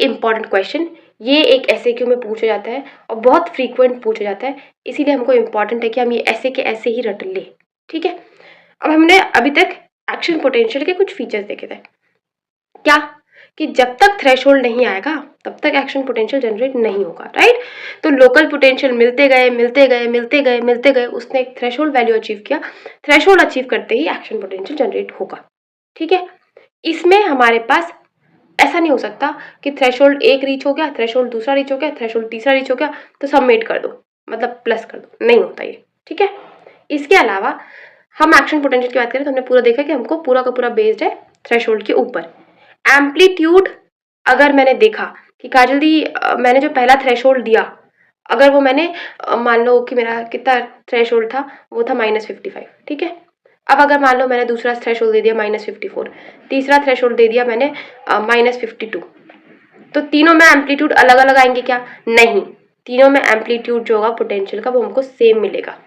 Important question, ये एक S A में पूछा जाता है और बहुत फ्रीक्वेंट पूछा जाता है, इसीलिए हमको इम्पॉर्टेंट है कि हम ये ऐसे के ऐसे ही रट लें। ठीक है, अब हमने अभी तक एक्शन पोटेंशियल के कुछ फीचर्स देखे थे। क्या कि जब तक थ्रेशोल्ड नहीं आएगा तब तक एक्शन पोटेंशियल जनरेट नहीं होगा, राइट। तो लोकल पोटेंशियल मिलते गए मिलते गए मिलते गए मिलते गए, उसने एक थ्रेशोल्ड वैल्यू अचीव किया, थ्रेशोल्ड अचीव करते ही एक्शन पोटेंशियल जनरेट होगा। ठीक है, इसमें हमारे पास ऐसा नहीं हो सकता कि थ्रेशोल्ड एक रीच हो गया, थ्रेशोल्ड दूसरा रीच हो गया, थ्रेशोल्ड तीसरा रीच हो गया तो सबमिट कर दो, मतलब प्लस कर दो, नहीं होता ये। ठीक है, इसके अलावा हम एक्शन पोटेंशियल की बात करें तो हमने पूरा देखा कि हमको पूरा का पूरा बेस्ड है थ्रेशोल्ड के ऊपर। एम्पलीट्यूड अगर मैंने देखा कि काजल दी मैंने जो पहला थ्रेशोल्ड दिया, अगर वो मैंने मान लो कि मेरा कितना थ्रेशोल्ड था, वो था -55। ठीक है, अब अगर मान लो मैंने दूसरा थ्रेशोल्ड दे दिया -54, तीसरा थ्रेशोल्ड दे दिया मैंने -52, तो तीनों में एम्पलीट्यूड अलग अलग आएंगे क्या? नहीं, तीनों में एम्पलीट्यूड जो होगा पोटेंशियल का वो हमको सेम मिलेगा,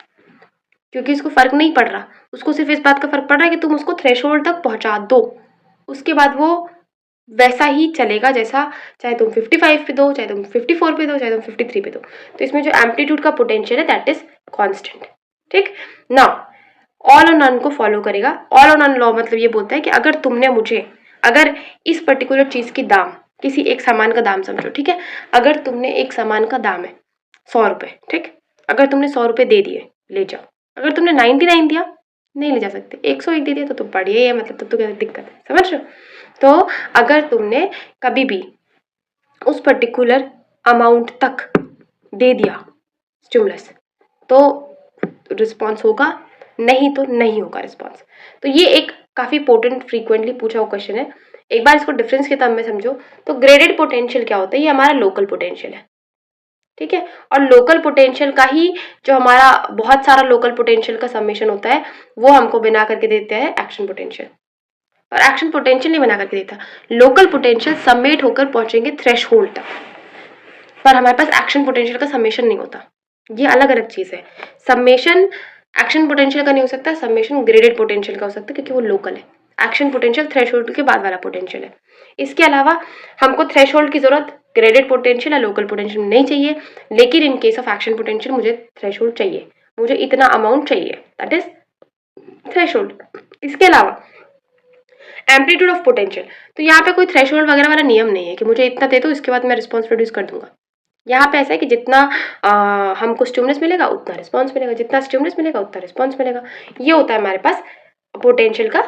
क्योंकि इसको फर्क नहीं पड़ रहा, उसको सिर्फ इस बात का फर्क पड़ रहा है कि तुम उसको थ्रेशोल्ड तक पहुंचा दो, उसके बाद वो वैसा ही चलेगा जैसा, चाहे तुम 55 पे दो, चाहे तुम 54 पे दो, चाहे तुम 53 पे दो। तो इसमें जो एम्पलीट्यूड का पोटेंशियल है दैट इज कांस्टेंट। ठीक, नाउ ऑल और नन को फॉलो करेगा। ऑल और नन लॉ मतलब ये बोलता है कि अगर तुमने मुझे, अगर इस पर्टिकुलर चीज की दाम, किसी एक सामान का दाम समझो, ठीक है, अगर तुमने एक सामान का दाम है 100 रुपए, ठीक, अगर तुमने 100 रुपए दे दिए, ले जाओ। अगर तुमने 99 दिया, नहीं ले जा सकते, 101 दे दिया तो बढ़िया है, मतलब तो क्या दिक्कत है, समझ रहे हो। तो अगर तुमने कभी भी उस पर्टिकुलर अमाउंट तक दे दिया स्टिमुलस तो रिस्पॉन्स होगा, नहीं तो नहीं होगा रिस्पॉन्स। तो ये एक काफी इंपॉर्टेंट फ्रीक्वेंटली पूछा हुआ क्वेश्चन है। एक बार इसको डिफरेंस के टर्म में समझो तो ग्रेडेड पोटेंशियल क्या होता है, ये हमारा लोकल पोटेंशियल है। ठीक है, और लोकल पोटेंशियल का ही जो हमारा बहुत सारा लोकल पोटेंशियल का समेशन होता है वो हमको बना करके देते हैं एक्शन पोटेंशियल। और एक्शन पोटेंशियल नहीं बना करके देता, लोकल पोटेंशियल समेट होकर पहुंचेंगे थ्रेशोल्ड तक, पर हमारे पास एक्शन पोटेंशियल का समेशन नहीं होता, ये अलग अलग चीज है। समेशन एक्शन पोटेंशियल का नहीं हो सकता, समेशन ग्रेडेड पोटेंशियल का हो सकता है क्योंकि वो लोकल है। एक्शन पोटेंशियल थ्रेशोल्ड के बाद वाला पोटेंशियल है। इसके अलावा हमको थ्रेशोल्ड की जरूरत ग्रेडेड पोटेंशियल या लोकल पोटेंशियल नहीं चाहिए, लेकिन in case of action potential मुझे थ्रेशोल्ड चाहिए, मुझे इतना अमाउंट चाहिए, दैट इज थ्रेशोल्ड। इसके अलावा एम्पलीट्यूड ऑफ पोटेंशियल, तो यहाँ पे कोई थ्रेशोल्ड वगैरह वाला नियम नहीं है कि मुझे इतना दे दो इसके बाद मैं रिस्पॉन्स प्रोड्यूस कर दूंगा। यहाँ पे ऐसा है कि जितना हमको स्टिमुलस मिलेगा उतना रिस्पॉन्स मिलेगा, जितना स्टिमुलस मिलेगा उतना रिस्पॉन्स मिलेगा। ये होता है हमारे पास पोटेंशियल का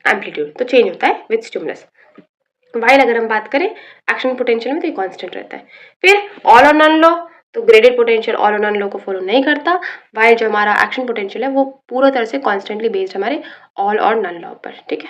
एम्पलीट्यूड, तो चेंज होता है विद स्टिमुलस। वाइल अगर हम बात करें एक्शन पोटेंशियल में तो ये कांस्टेंट रहता है। फिर ऑल और नन लॉ, तो ग्रेडेड पोटेंशियल ऑल और नन लॉ को फॉलो नहीं करता, वाइल जो हमारा एक्शन पोटेंशियल है वो पूरा तरह से कॉन्स्टेंटली बेस्ड हमारे ऑल और नन लॉ पर। ठीक है।